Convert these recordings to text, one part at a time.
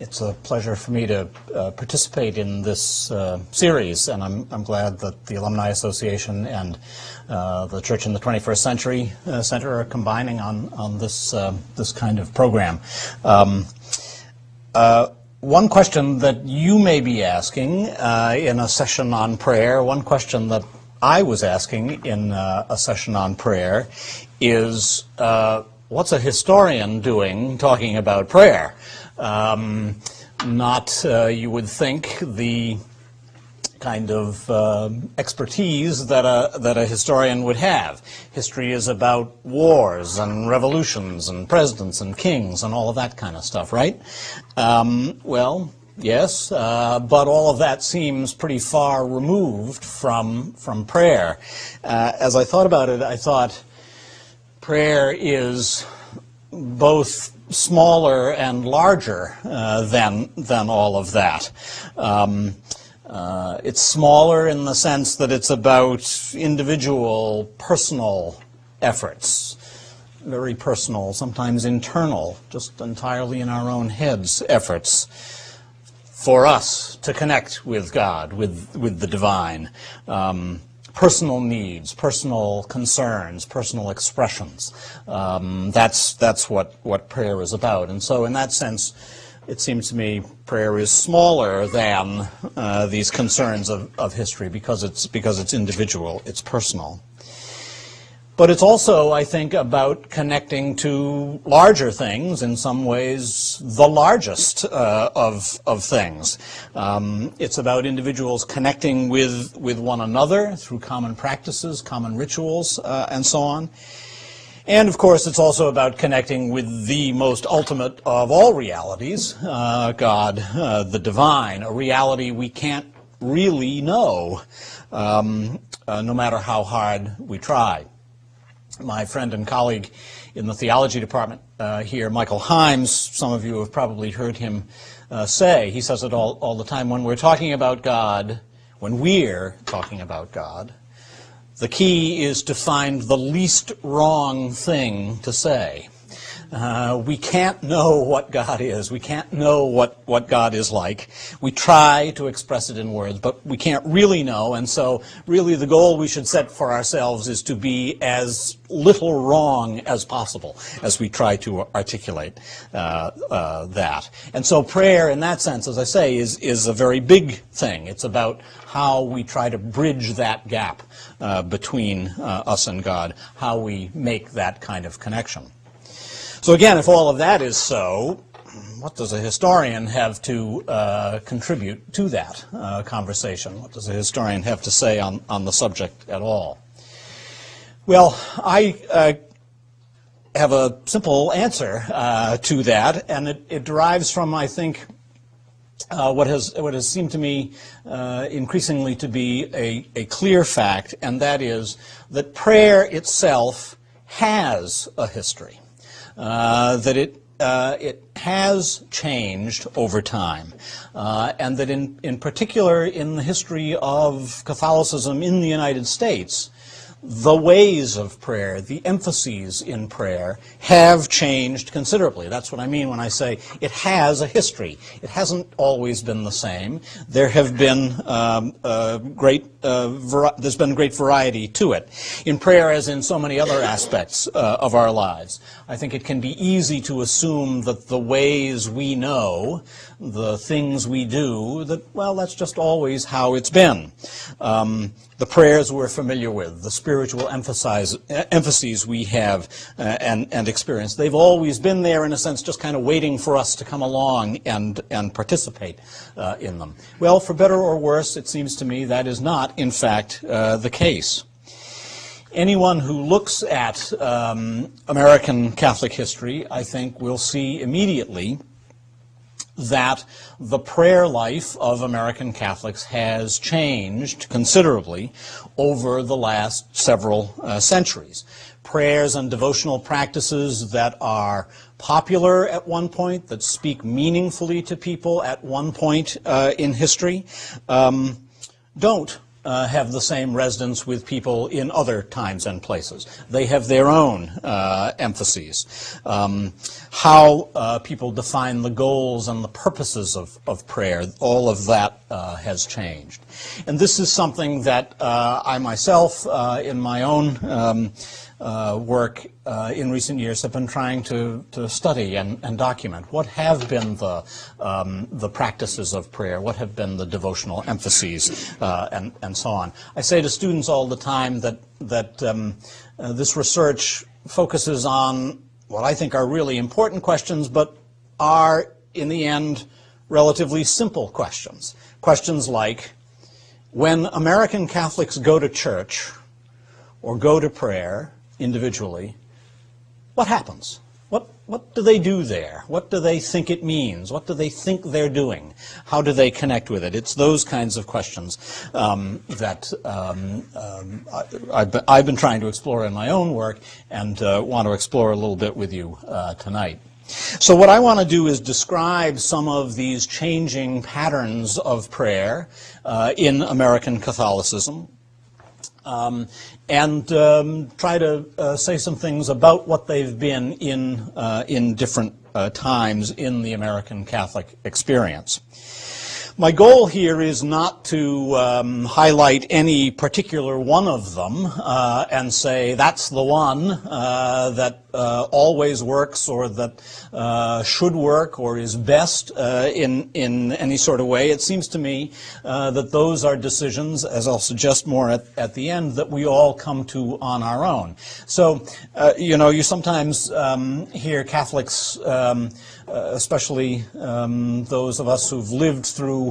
It's a pleasure for me to participate in this series, and I'm glad that the Alumni Association and the Church in the 21st Century Center are combining on this kind of program. One question that you may be asking in a session on prayer, one question that I was asking in a session on prayer is, what's a historian doing talking about prayer? Not, you would think, the kind of expertise that a historian would have. History is about wars and revolutions and presidents and kings and all of that kind of stuff, right? Well, yes, but all of that seems pretty far removed from prayer. As I thought about it, I thought prayer is both smaller and larger than all of that. It's smaller in the sense that it's about individual, personal efforts, very personal, sometimes internal, just entirely in our own heads efforts for us to connect with God, with the divine. Personal needs, personal concerns, personal expressions. That's what prayer is about. And so in that sense, it seems to me prayer is smaller than these concerns of history because it's individual, it's personal. But it's also, I think, about connecting to larger things, in some ways the largest of things. It's about individuals connecting with one another through common practices, common rituals, and so on. And, of course, it's also about connecting with the most ultimate of all realities, God, the divine, a reality we can't really know, no matter how hard we try. My friend and colleague in the theology department here, Michael Himes, some of you have probably heard him say, he says it all the time, when we're talking about God, the key is to find the least wrong thing to say. We can't know what God is. We can't know what God is like. We try to express it in words, but we can't really know. And so really the goal we should set for ourselves is to be as little wrong as possible as we try to articulate that. And so prayer, in that sense, as I say, is a very big thing. It's about how we try to bridge that gap between us and God, how we make that kind of connection. So again, if all of that is so, what does a historian have to contribute to that conversation? What does a historian have to say on the subject at all? Well, I have a simple answer to that, and it derives from, I think, what has seemed to me increasingly to be a clear fact, and that is that prayer itself has a history. That it has changed over time, and that in particular in the history of Catholicism in the United States, the ways of prayer, the emphases in prayer have changed considerably. That's what I mean when I say it has a history. It hasn't always been the same. There have been there's been great variety to it. In prayer, as in so many other aspects of our lives, I think it can be easy to assume that the ways we know, the things we do, that, well, that's just always how it's been. The prayers we're familiar with, the spiritual emphases we have and experience, they've always been there, in a sense, just kind of waiting for us to come along and participate in them. Well, for better or worse, it seems to me that is not, in fact, the case. Anyone who looks at American Catholic history, I think, will see immediately that the prayer life of American Catholics has changed considerably over the last several centuries. Prayers and devotional practices that are popular at one point, that speak meaningfully to people at one point in history, don't have the same resonance with people in other times and places. They have their own emphases. How people define the goals and the purposes of prayer, all of that has changed. And this is something that I myself, in my own work in recent years, have been trying to study and document. What have been the practices of prayer? What have been the devotional emphases, and so on? I say to students all the time that this research focuses on what I think are really important questions, but are, in the end, relatively simple questions. Questions like, when American Catholics go to church or go to prayer individually, what happens? What do they do there? What do they think it means? What do they think they're doing? How do they connect with it? It's those kinds of questions that I've been trying to explore in my own work and want to explore a little bit with you tonight. So what I want to do is describe some of these changing patterns of prayer in American Catholicism, and try to say some things about what they've been in different times in the American Catholic experience. My goal here is not to highlight any particular one of them and say that's the one that always works or that should work or is best in any sort of way. It seems to me that those are decisions, as I'll suggest more at the end, that we all come to on our own. So, you sometimes hear Catholics, especially those of us who've lived through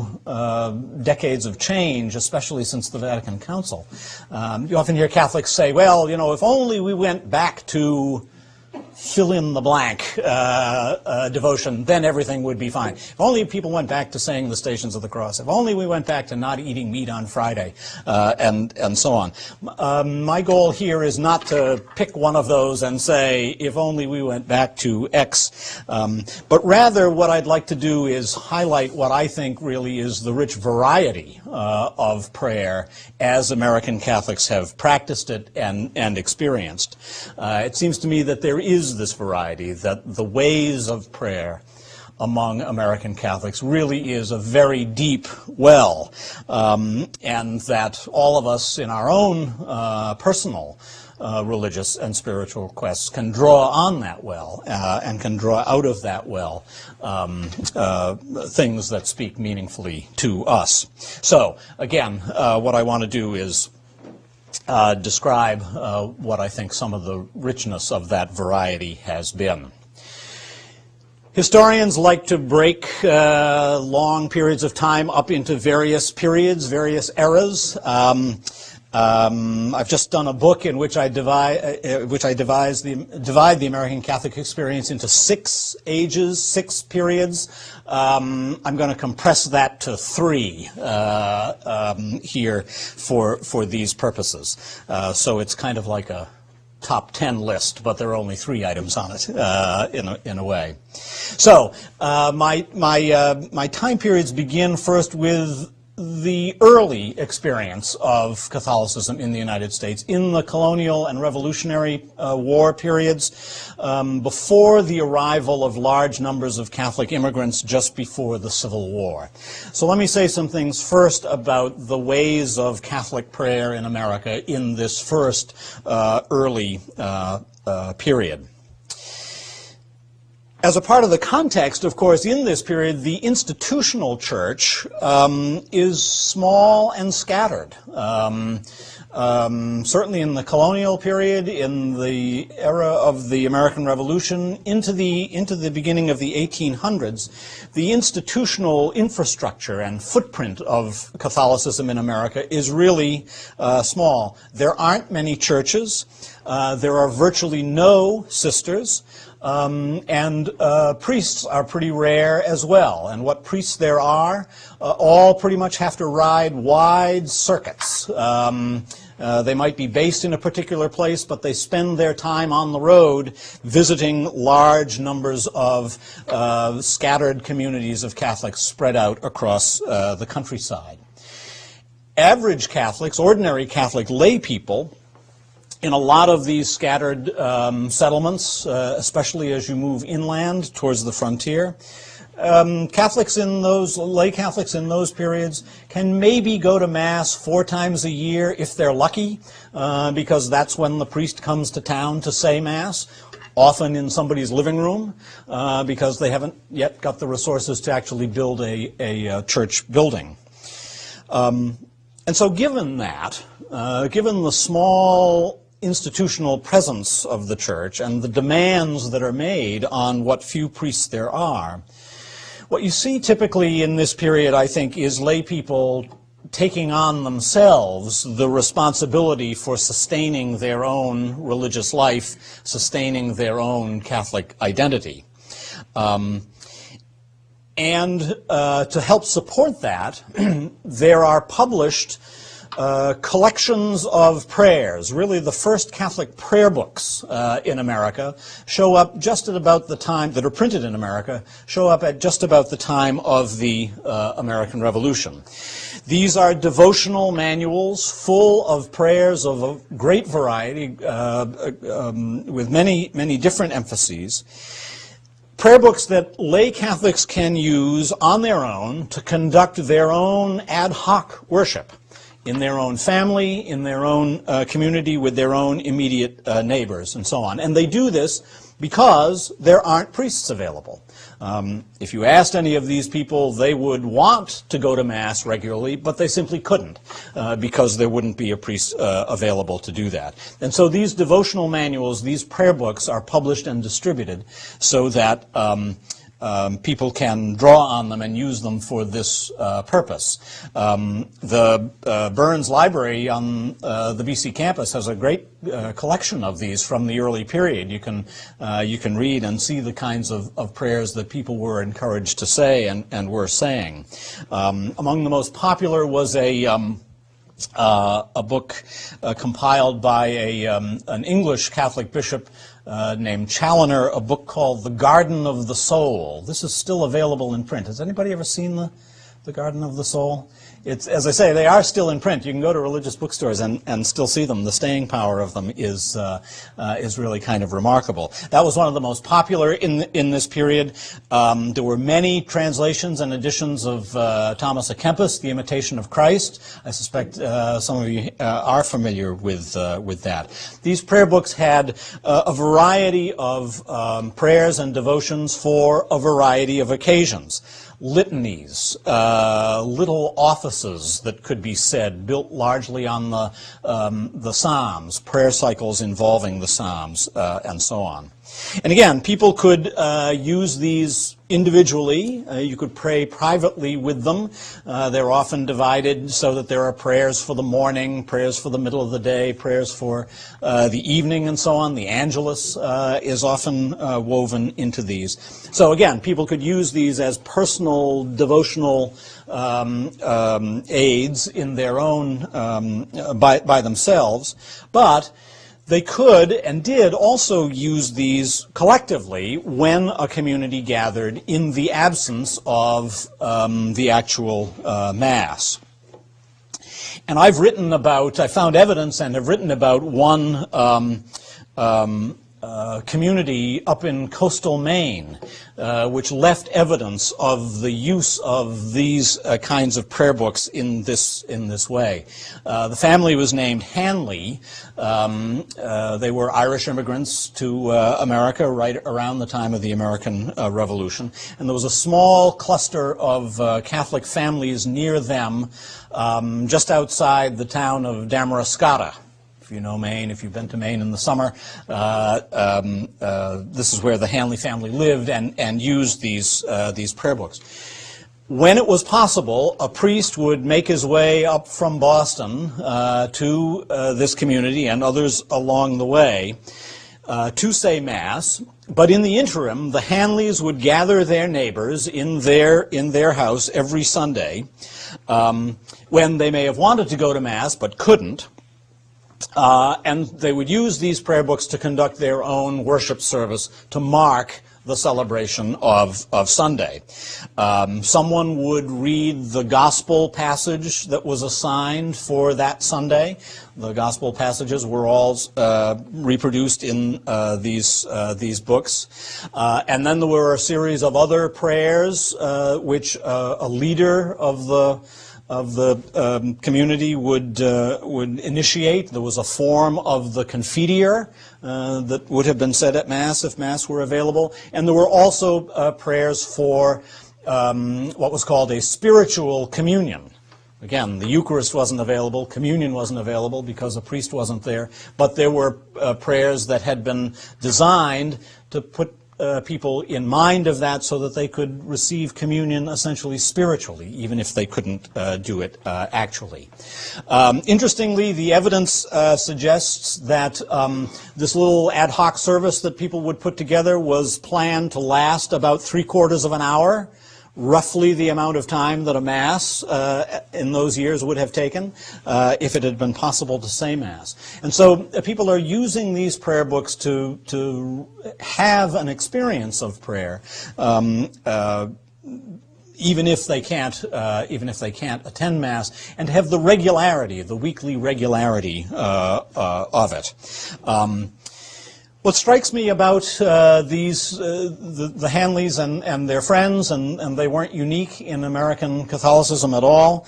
decades of change, especially since the Vatican Council. You often hear Catholics say, well, if only we went back to fill in the blank devotion, then everything would be fine. If only people went back to saying the Stations of the Cross. If only we went back to not eating meat on Friday, and so on. My goal here is not to pick one of those and say, if only we went back to X, but rather what I'd like to do is highlight what I think really is the rich variety of prayer as American Catholics have practiced it and experienced. It seems to me that there is this variety, that the ways of prayer among American Catholics really is a very deep well, and that all of us in our own personal religious and spiritual quests can draw on that well and can draw out of that well things that speak meaningfully to us. So, again, what I want to do is describe what I think some of the richness of that variety has been. Historians like to break long periods of time up into various periods, various eras. I've just done a book in which I divide the American Catholic experience into 6 ages, 6 periods. I'm going to compress that to 3 here for these purposes. So it's kind of like a top 10 list, but there are only 3 items on it in a way. So my time periods begin first with the early experience of Catholicism in the United States, in the colonial and Revolutionary War periods, before the arrival of large numbers of Catholic immigrants just before the Civil War. So let me say some things first about the ways of Catholic prayer in America in this first early period. As a part of the context, of course, in this period, the institutional church is small and scattered. Certainly in the colonial period, in the era of the American Revolution, into the beginning of the 1800s, the institutional infrastructure and footprint of Catholicism in America is really small. There aren't many churches. There are virtually no sisters. And priests are pretty rare as well. And what priests there are, all pretty much have to ride wide circuits. They might be based in a particular place, but they spend their time on the road visiting large numbers of scattered communities of Catholics spread out across the countryside. average Catholics, ordinary Catholic lay people, in a lot of these scattered settlements, especially as you move inland towards the frontier, lay Catholics in those periods can maybe go to Mass 4 times a year if they're lucky, because that's when the priest comes to town to say Mass, often in somebody's living room, because they haven't yet got the resources to actually build a church building. And so given that, given the small institutional presence of the church and the demands that are made on what few priests there are, what you see typically in this period, I think, is lay people taking on themselves the responsibility for sustaining their own religious life, sustaining their own Catholic identity. And to help support that, there are published collections of prayers. Really, the first Catholic prayer books in America show up just at about the time, that are printed in America, show up at just about the time of the American Revolution. These are devotional manuals full of prayers of a great variety, with many different emphases. Prayer books that lay Catholics can use on their own to conduct their own ad hoc worship in their own family, in their own community, with their own immediate neighbors, and so on. And they do this because there aren't priests available. If you asked any of these people, they would want to go to Mass regularly, but they simply couldn't, because there wouldn't be a priest available to do that. And so these devotional manuals, these prayer books, are published and distributed so that people can draw on them and use them for this purpose. The Burns Library on the BC campus has a great collection of these from the early period. You can read and see the kinds of prayers that people were encouraged to say and were saying. Among the most popular was a book compiled by an English Catholic bishop named Challoner, a book called The Garden of the Soul. This is still available in print. Has anybody ever seen The Garden of the Soul? It's, as I say, they are still in print. You can go to religious bookstores and still see them. The staying power of them is really kind of remarkable. That was one of the most popular in this period. There were many translations and editions of Thomas à Kempis, The Imitation of Christ. I suspect some of you are familiar with that. These prayer books had a variety of prayers and devotions for a variety of occasions. Litanies, little offices that could be said, built largely on the Psalms, prayer cycles involving the Psalms, and so on. And again, people could use these individually. You could pray privately with them. They're often divided so that there are prayers for the morning, prayers for the middle of the day, prayers for the evening, and so on. The Angelus is often woven into these. So again, people could use these as personal devotional aids in their own, by themselves, but they could and did also use these collectively when a community gathered in the absence of the actual Mass. And I found evidence and have written about one community up in coastal Maine, which left evidence of the use of these kinds of prayer books in this way. The family was named Hanley. They were Irish immigrants to America right around the time of the American Revolution, and there was a small cluster of Catholic families near them, just outside the town of Damariscotta. If you know Maine, if you've been to Maine in the summer, this is where the Hanley family lived and used these prayer books. When it was possible, a priest would make his way up from Boston to this community and others along the way to say Mass. But in the interim, the Hanleys would gather their neighbors in their house every Sunday, when they may have wanted to go to Mass but couldn't. And they would use these prayer books to conduct their own worship service to mark the celebration of Sunday. Someone would read the gospel passage that was assigned for that Sunday. The gospel passages were all reproduced in these books. And then there were a series of other prayers which a leader of the community would initiate. There was a form of the Confiteor that would have been said at Mass if Mass were available. And there were also prayers for what was called a spiritual communion. Again, the Eucharist wasn't available, communion wasn't available because a priest wasn't there, but there were prayers that had been designed to put people in mind of that so that they could receive communion essentially spiritually, even if they couldn't do it actually. Interestingly, the evidence suggests that this little ad hoc service that people would put together was planned to last about 3/4 of an hour, roughly the amount of time that a Mass in those years would have taken if it had been possible to say Mass. And so people are using these prayer books to have an experience of prayer, even if they can't attend Mass, and have the regularity, the weekly regularity of it. What strikes me about the Hanleys and their friends, and they weren't unique in American Catholicism at all,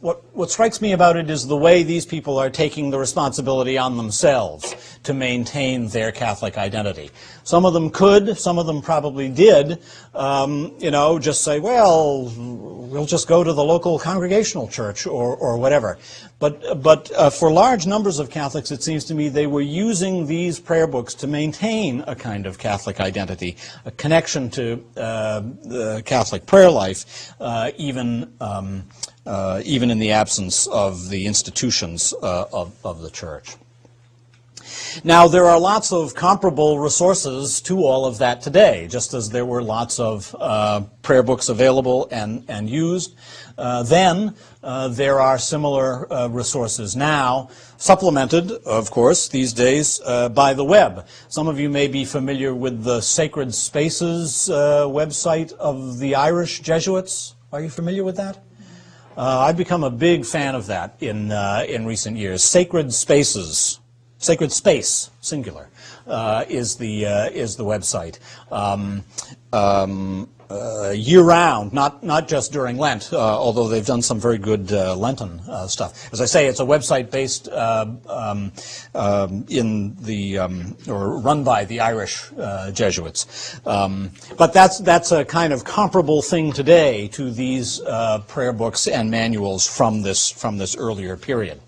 what strikes me about it is the way these people are taking the responsibility on themselves to maintain their Catholic identity. Some of them could, some of them probably did, just say, well, we'll just go to the local congregational church or whatever. But for large numbers of Catholics, it seems to me they were using these prayer books to maintain a kind of Catholic identity, a connection to the Catholic prayer life, even in the absence of the institutions of the Church. Now, there are lots of comparable resources to all of that today, just as there were lots of prayer books available and used then. There are similar resources now, supplemented, of course, these days by the web. Some of you may be familiar with the Sacred Spaces website of the Irish Jesuits. Are you familiar with that? I've become a big fan of that in recent years. Sacred Spaces. Sacred Space, singular, is the website. Year-round, not just during Lent, although they've done some very good Lenten stuff. As I say, it's a website based or run by the Irish Jesuits. But that's a kind of comparable thing today to these prayer books and manuals from this earlier period.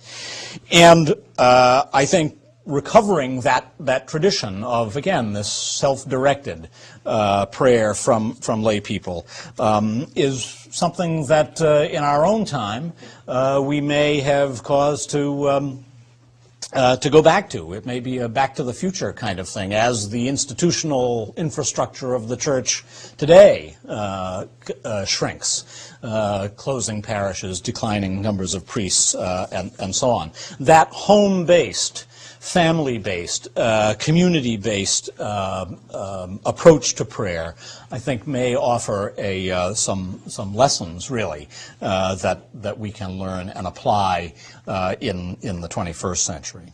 And I think recovering that tradition of, again, this self-directed prayer from lay people is something that in our own time we may have cause to go back to. It may be a back to the future kind of thing as the institutional infrastructure of the Church today shrinks, closing parishes, declining numbers of priests, and so on. That home-based, family-based, community-based approach to prayer, I think, may offer some lessons, really, that we can learn and apply in the 21st century.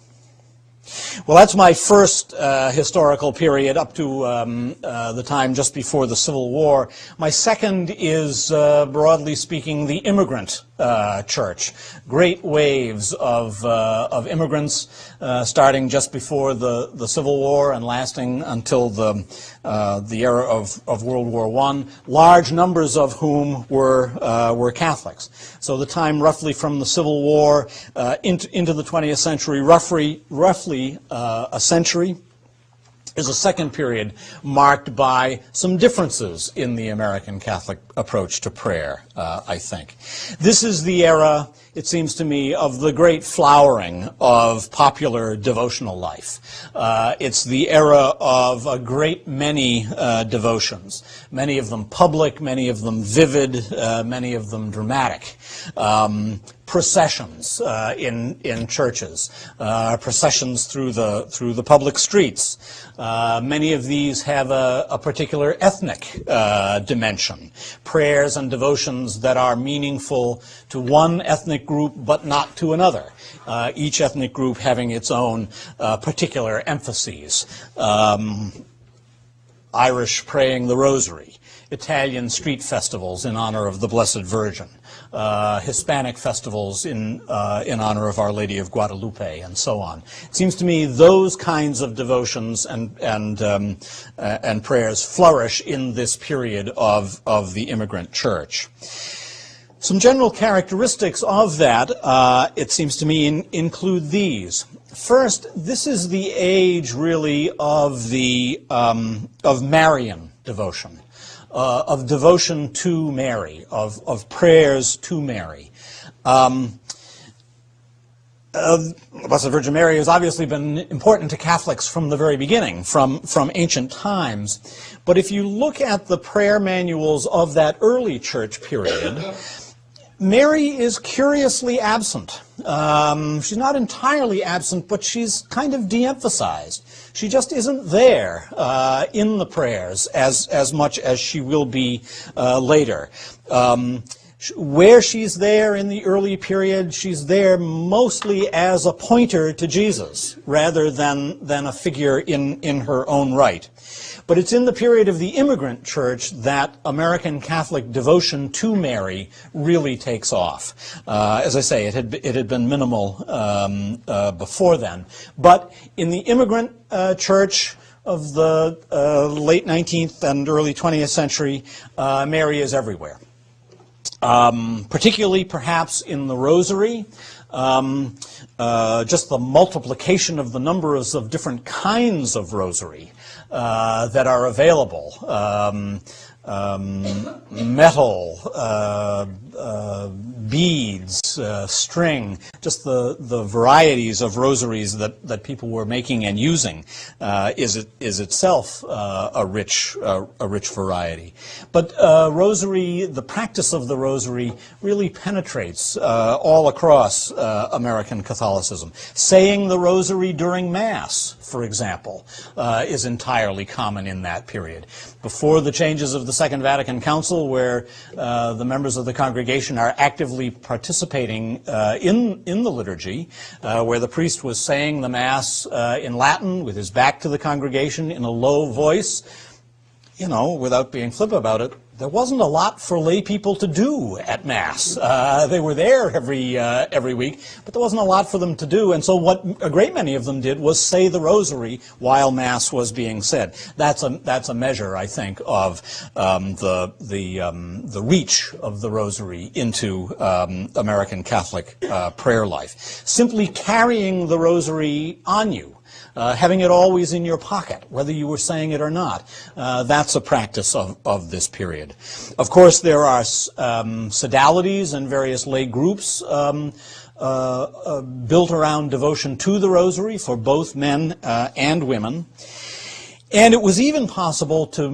Well, that's my first historical period up to the time just before the Civil War. My second is, broadly speaking, the Immigrant Church. Great waves of immigrants starting just before the Civil War and lasting until the era of World War I. Large numbers of whom were Catholics. So the time roughly from the Civil War into the 20th century, roughly a century, is a second period marked by some differences in the American Catholic approach to prayer, I think. This is the era it seems to me, of the great flowering of popular devotional life. It's the era of a great many devotions, many of them public, many of them vivid, many of them dramatic. Processions in churches, processions through the public streets. Many of these have a particular ethnic dimension. Prayers and devotions that are meaningful to one ethnic group but not to another. Each ethnic group having its own particular emphases. Irish praying the Rosary. Italian street festivals in honor of the Blessed Virgin. Hispanic festivals in honor of Our Lady of Guadalupe, and so on. It seems to me those kinds of devotions and prayers flourish in this period of the Immigrant Church. Some general characteristics of that, it seems to me, include these. First, this is the age, really, of Marian devotion. Of devotion to Mary, of prayers to Mary. The Blessed Virgin Mary has obviously been important to Catholics from the very beginning, from ancient times. But if you look at the prayer manuals of that early church period, Mary is curiously absent. She's not entirely absent, but she's kind of de-emphasized. She just isn't there in the prayers as much as she will be later. Where she's there in the early period, she's there mostly as a pointer to Jesus, rather than a figure in her own right. But it's in the period of the Immigrant Church that American Catholic devotion to Mary really takes off. As I say, it had been minimal before then. But in the Immigrant Church of the late 19th and early 20th century, Mary is everywhere. Particularly perhaps in the Rosary. Just the multiplication of the numbers of different kinds of rosary that are available. Metal, beads, string, just the varieties of rosaries that people were making and using is itself a rich variety. But rosary, the practice of the rosary, really penetrates all across American Catholicism. Saying the rosary during Mass, for example, is entirely common in that period. Before the changes of the Second Vatican Council, where the members of the congregation are actively participating in the liturgy, where the priest was saying the Mass in Latin with his back to the congregation in a low voice, without being flip about it, there wasn't a lot for lay people to do at Mass. They were there every week, but there wasn't a lot for them to do. And so what a great many of them did was say the Rosary while Mass was being said. That's a measure, I think, of the reach of the Rosary into American Catholic prayer life. Simply carrying the Rosary on you. Having it always in your pocket, whether you were saying it or not. That's a practice of this period. Of course, there are sodalities and various lay groups built around devotion to the Rosary for both men and women. And it was even possible to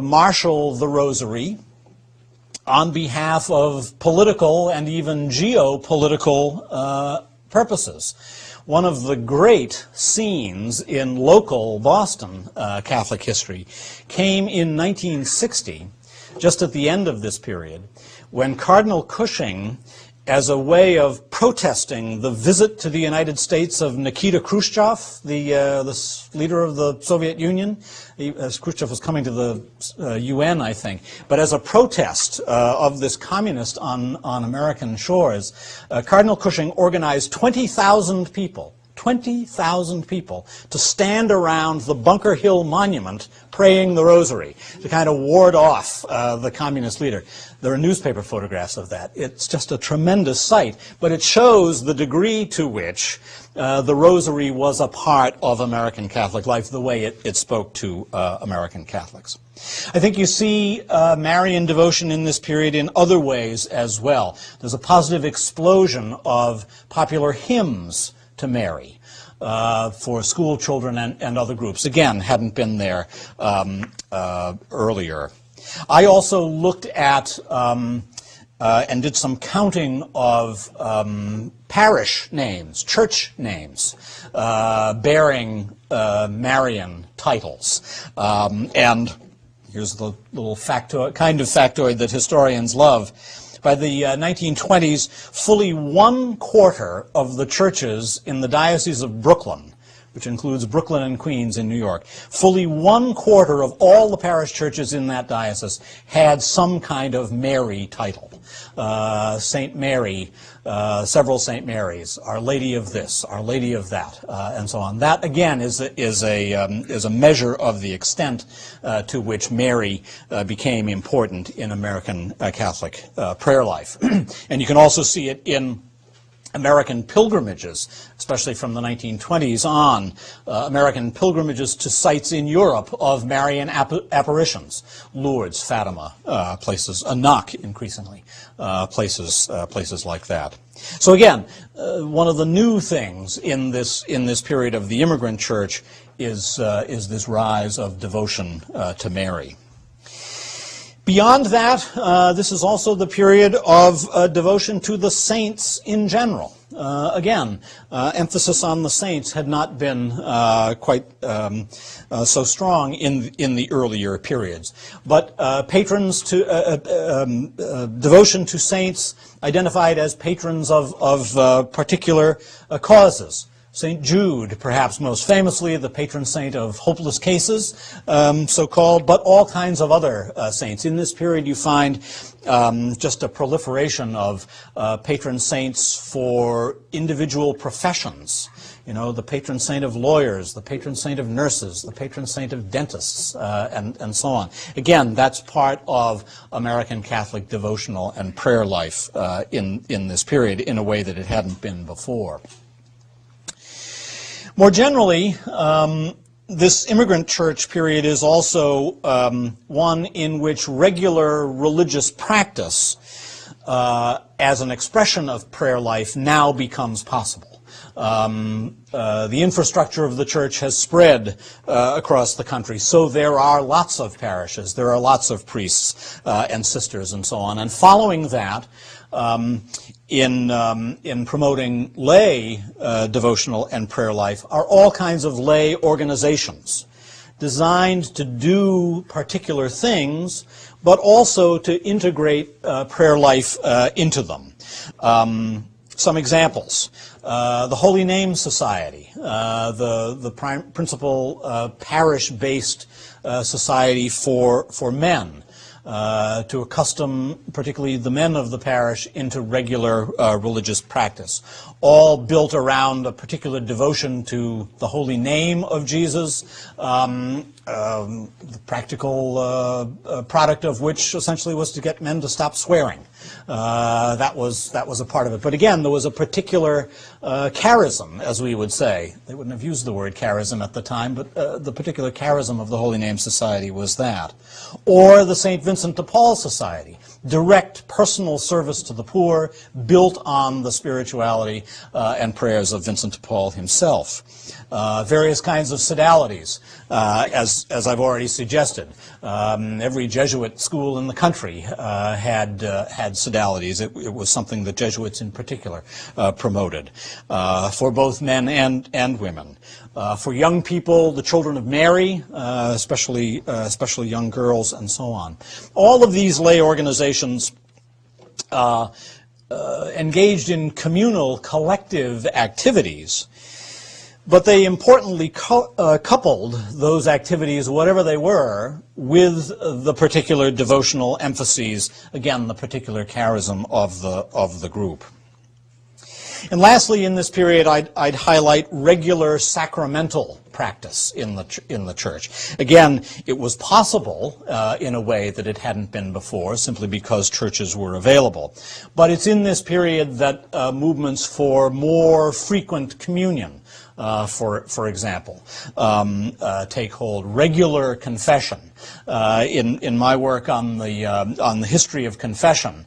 marshal the Rosary on behalf of political and even geopolitical purposes. One of the great scenes in local Boston Catholic history came in 1960, just at the end of this period, when Cardinal Cushing, as a way of protesting the visit to the United States of Nikita Khrushchev, the leader of the Soviet Union. Khrushchev was coming to the UN, I think. But as a protest of this communist on American shores, Cardinal Cushing organized 20,000 people to stand around the Bunker Hill Monument praying the Rosary to kind of ward off the communist leader. There are newspaper photographs of that. It's just a tremendous sight, but it shows the degree to which the Rosary was a part of American Catholic life, the way it spoke to American Catholics. I think you see Marian devotion in this period in other ways as well. There's a positive explosion of popular hymns to Mary for school children and other groups. Again, hadn't been there earlier. I also looked at and did some counting of parish names, church names, bearing Marian titles. And here's the little kind of factoid that historians love. By the 1920s, fully 1/4 of the churches in the Diocese of Brooklyn, which includes Brooklyn and Queens in New York, fully 1/4 of all the parish churches in that diocese had some kind of Mary title. Saint Mary, several Saint Marys, Our Lady of this, Our Lady of that, and so on. That again is a measure of the extent to which Mary became important in American Catholic prayer life, and you can also see it in American pilgrimages, especially from the 1920s on, American pilgrimages to sites in Europe of Marian apparitions, Lourdes, Fatima, places, Anak increasingly, places like that. So again, one of the new things in this period of the Immigrant Church is this rise of devotion to Mary. Beyond that, this is also the period of devotion to the saints in general. Again, emphasis on the saints had not been quite so strong in the earlier periods. But devotion to saints identified as patrons of particular causes. St. Jude, perhaps most famously, the patron saint of hopeless cases, so-called, but all kinds of other saints. In this period you find just a proliferation of patron saints for individual professions. You know, the patron saint of lawyers, the patron saint of nurses, the patron saint of dentists, and so on. Again, that's part of American Catholic devotional and prayer life in this period in a way that it hadn't been before. More generally, this Immigrant Church period is also one in which regular religious practice as an expression of prayer life now becomes possible. The infrastructure of the church has spread across the country, so there are lots of parishes, there are lots of priests and sisters and so on. And following that, in promoting lay devotional and prayer life are all kinds of lay organizations designed to do particular things, but also to integrate prayer life into them. Some examples. The Holy Name Society, the principal parish-based society for men, to accustom particularly the men of the parish into regular religious practice, all built around a particular devotion to the holy name of Jesus, the practical product of which essentially was to get men to stop swearing. That was a part of it. But again, there was a particular charism, as we would say. They wouldn't have used the word charism at the time, but the particular charism of the Holy Name Society was that. Or the St. Vincent de Paul Society, direct personal service to the poor, built on the spirituality and prayers of Vincent de Paul himself. Various kinds of sodalities, as I've already suggested. Every Jesuit school in the country had sodalities. It was something that Jesuits in particular promoted for both men and women. For young people, the Children of Mary, especially young girls, and so on. All of these lay organizations engaged in communal, collective activities, but they importantly coupled those activities, whatever they were, with the particular devotional emphases, again, the particular charism of the group. And lastly, in this period, I'd highlight regular sacramental practice in the church. Again, it was possible in a way that it hadn't been before, simply because churches were available. But it's in this period that movements for more frequent communion, for example, take hold. Regular confession. In my work on the history of confession,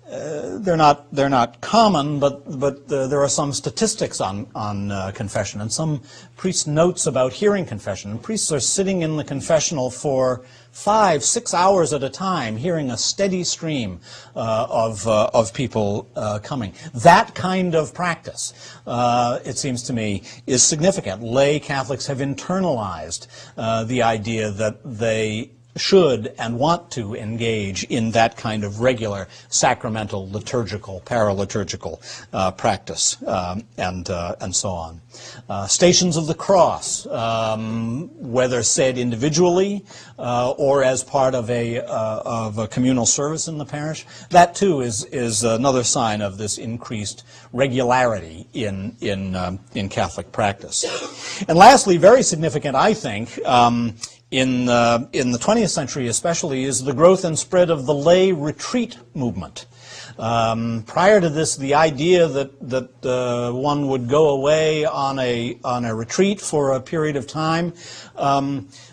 they're not common, but there are some statistics on confession and some priest notes about hearing confession. And priests are sitting in the confessional for 5-6 hours at a time, hearing a steady stream of people coming. That kind of practice, it seems to me, is significant. Lay Catholics have internalized the idea that they should and want to engage in that kind of regular sacramental, liturgical, paraliturgical practice, and so on. Stations of the Cross, whether said individually or as part of a communal service in the parish, that too is another sign of this increased regularity in Catholic practice. And lastly, very significant, I think, in the 20th century especially, is the growth and spread of the lay retreat movement. Prior to this, the idea that one would go away on a retreat for a period of time,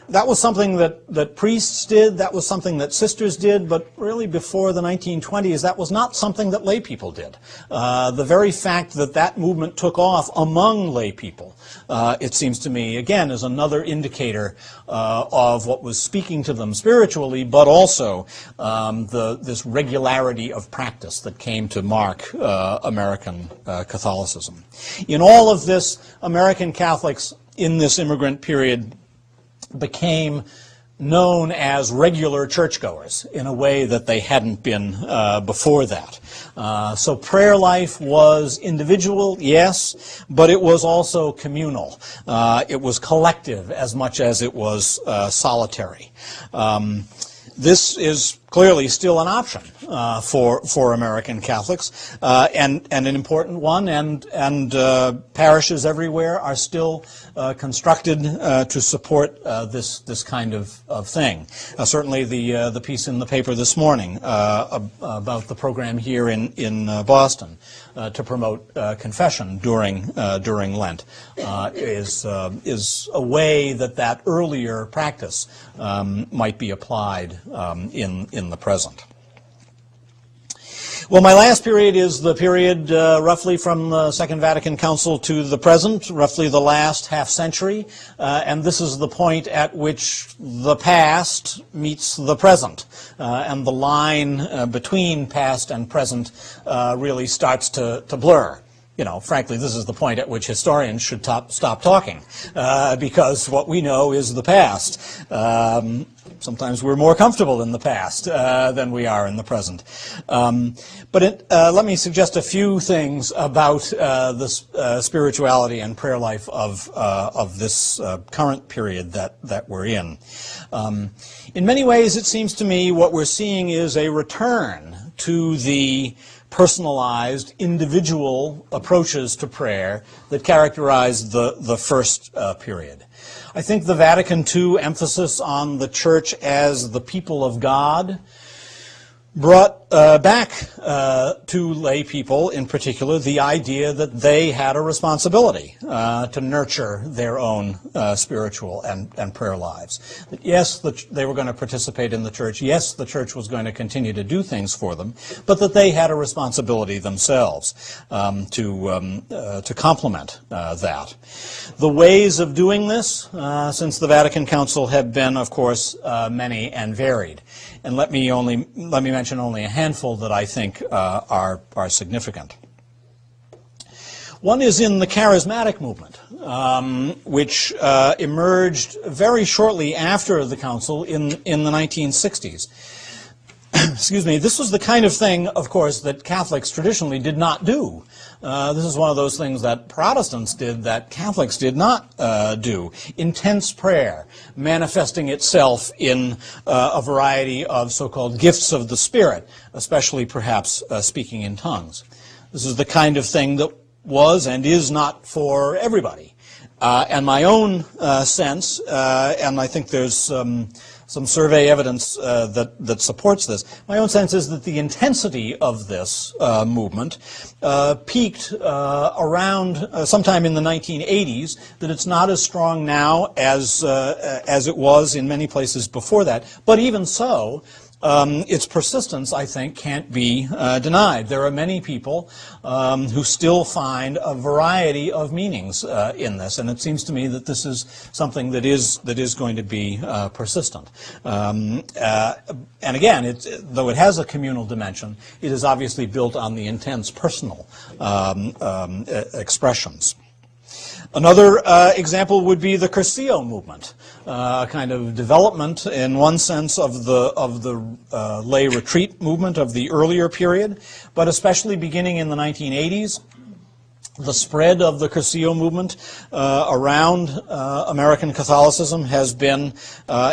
that was something that priests did, that was something that sisters did, but really before the 1920s, that was not something that lay people did. The very fact that that movement took off among lay people, it seems to me, again, is another indicator of what was speaking to them spiritually, but also this regularity of practice that came to mark American Catholicism. In all of this, American Catholics in this immigrant period became known as regular churchgoers in a way that they hadn't been before that. So prayer life was individual, yes, but it was also communal. It was collective as much as it was solitary. This is clearly still an option for American Catholics, and an important one, and parishes everywhere are still constructed to support this kind of thing. Certainly the piece in the paper this morning about the program here in Boston to promote confession during Lent is a way that earlier practice might be applied in the present. Well, my last period is the period roughly from the Second Vatican Council to the present, roughly the last half century, and this is the point at which the past meets the present, and the line between past and present really starts to blur. You know, frankly, this is the point at which historians should stop talking, because what we know is the past. Sometimes we're more comfortable in the past than we are in the present. But let me suggest a few things about the spirituality and prayer life of this current period that we're in. In many ways, it seems to me what we're seeing is a return to the personalized, individual approaches to prayer that characterized the first period. I think the Vatican II emphasis on the Church as the people of God brought back to lay people, in particular, the idea that they had a responsibility to nurture their own spiritual and prayer lives. That yes, they were going to participate in the Church. Yes, the Church was going to continue to do things for them, but that they had a responsibility themselves to complement that. The ways of doing this since the Vatican Council have been, of course, many and varied. And let me mention only a handful that I think are significant. One is in the Charismatic Movement, which emerged very shortly after the Council in the 1960s. Excuse me. This was the kind of thing, of course, that Catholics traditionally did not do. This is one of those things that Protestants did that Catholics did not do. Intense prayer, manifesting itself in a variety of so-called gifts of the Spirit, especially perhaps speaking in tongues. This is the kind of thing that was and is not for everybody. And my own sense, and I think there's survey evidence that supports this. My own sense is that the intensity of this movement peaked around sometime in the 1980s, that it's not as strong now as it was in many places before that. But even so, its persistence, I think, can't be denied. There are many people who still find a variety of meanings in this, and it seems to me that this is something that is going to be persistent. And again, though it has a communal dimension, it is obviously built on the intense personal expressions. Another example would be the Curcio movement, kind of development in one sense of the lay retreat movement of the earlier period, but especially beginning in the 1980s. The spread of the Curcio movement around American Catholicism has been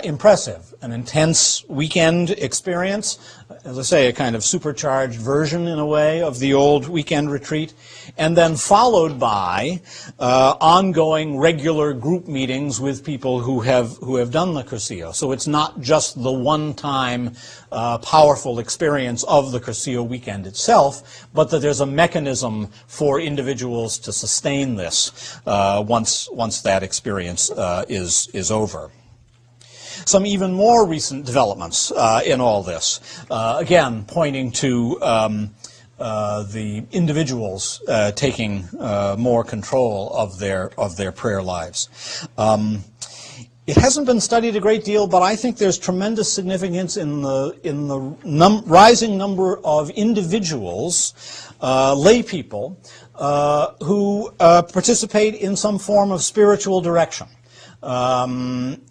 impressive. An intense weekend experience, as I say, a kind of supercharged version in a way of the old weekend retreat, and then followed by ongoing regular group meetings with people who have done the Curcio. So it's not just the one-time powerful experience of the Curcio weekend itself, but that there's a mechanism for individuals to sustain this once that experience is over. Some even more recent developments in all this, again pointing to the individuals taking more control of their prayer lives. It hasn't been studied a great deal, but I think there's tremendous significance in the rising number of individuals, lay people, who participate in some form of spiritual direction.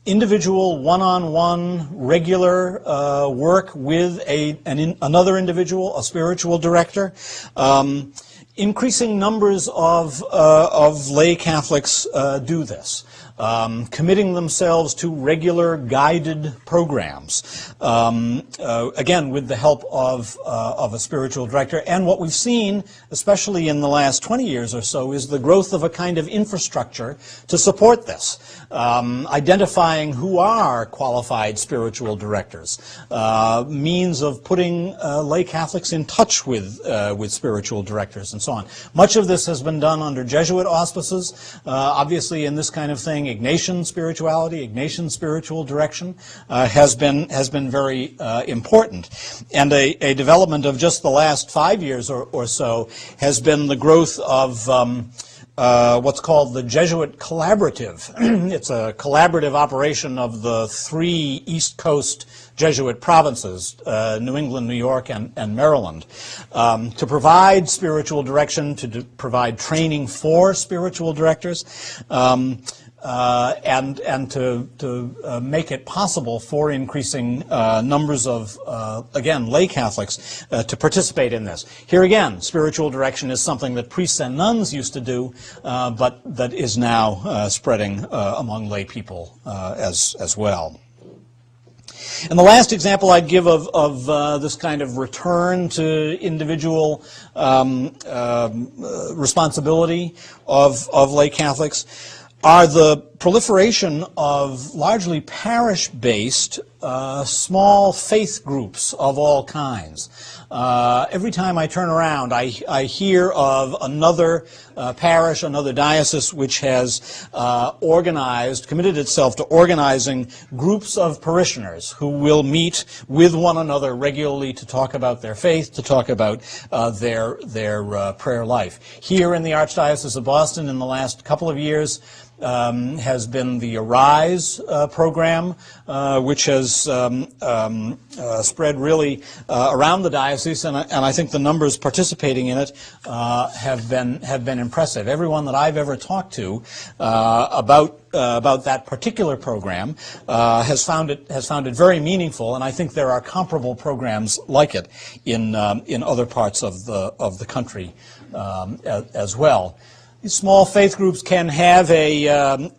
Individual, one-on-one, regular work with another individual, a spiritual director. Increasing numbers of lay Catholics do this. Committing themselves to regular guided programs, again with the help of a spiritual director. And what we've seen, especially in the last 20 years or so, is the growth of a kind of infrastructure to support this. Identifying who are qualified spiritual directors, means of putting lay Catholics in touch with spiritual directors, and so on. Much of this has been done under Jesuit auspices. Obviously, in this kind of thing, Ignatian spirituality, Ignatian spiritual direction has been very important. And a development of just the last 5 years or so has been the growth of what's called the Jesuit Collaborative. It's a collaborative operation of the 3 East Coast Jesuit provinces, New England, New York, and Maryland, to provide spiritual direction, to provide training for spiritual directors, and to make it possible for increasing numbers of, again, lay Catholics to participate in this. Here again, spiritual direction is something that priests and nuns used to do, but that is now spreading among lay people as well. And the last example I'd give of this kind of return to individual responsibility of lay Catholics are the proliferation of largely parish-based small faith groups of all kinds. Every time I turn around, I hear of another parish, another diocese, which has committed itself to organizing groups of parishioners who will meet with one another regularly to talk about their faith, to talk about their prayer life. Here in the Archdiocese of Boston, in the last couple of years, has been the Arise program, which has spread really around the diocese, and I think the numbers participating in it have been impressive. Everyone that I've ever talked to about that particular program has found it very meaningful, and I think there are comparable programs like it in other parts of the country as well. These small faith groups can have a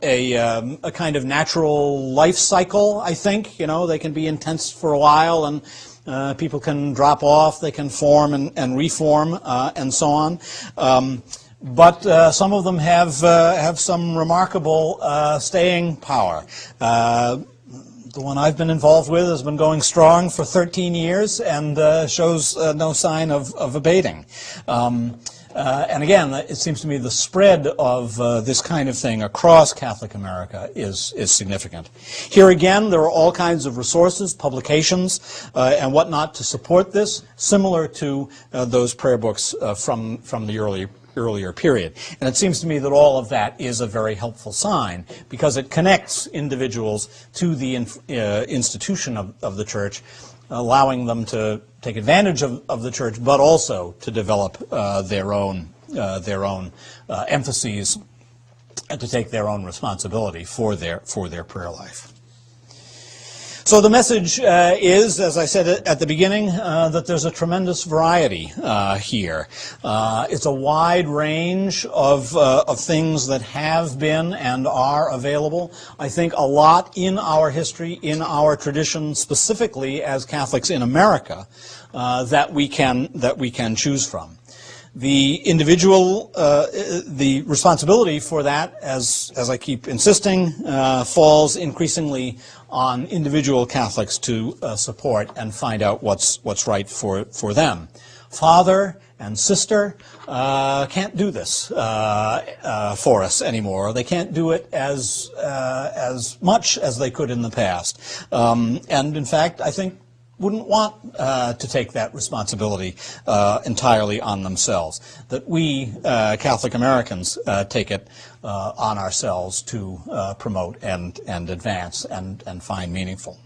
kind of natural life cycle, I think. You know, they can be intense for a while, and people can drop off, they can form and reform, and so on. But some of them have some remarkable staying power. The The one I've been involved with has been going strong for 13 years and shows no sign of abating. And again, it seems to me the spread of this kind of thing across Catholic America is significant. Here again, there are all kinds of resources, publications, and whatnot to support this, similar to those prayer books from the earlier period. And it seems to me that all of that is a very helpful sign because it connects individuals to the institution of the Church, allowing them to take advantage of the Church, but also to develop their own emphases and to take their own responsibility for their prayer life. So the message is, as I said at the beginning, that there's a tremendous variety here. It's a wide range of things that have been and are available. I think a lot in our history, in our tradition, specifically as Catholics in America, that we can choose from. The individual, the responsibility for that, as I keep insisting, falls increasingly on individual Catholics to support and find out what's right for them. Father and sister can't do this for us anymore. They can't do it as much as they could in the past. And in fact, I think wouldn't want to take that responsibility entirely on themselves. That we, Catholic Americans, take it on ourselves to promote and advance and find meaningful.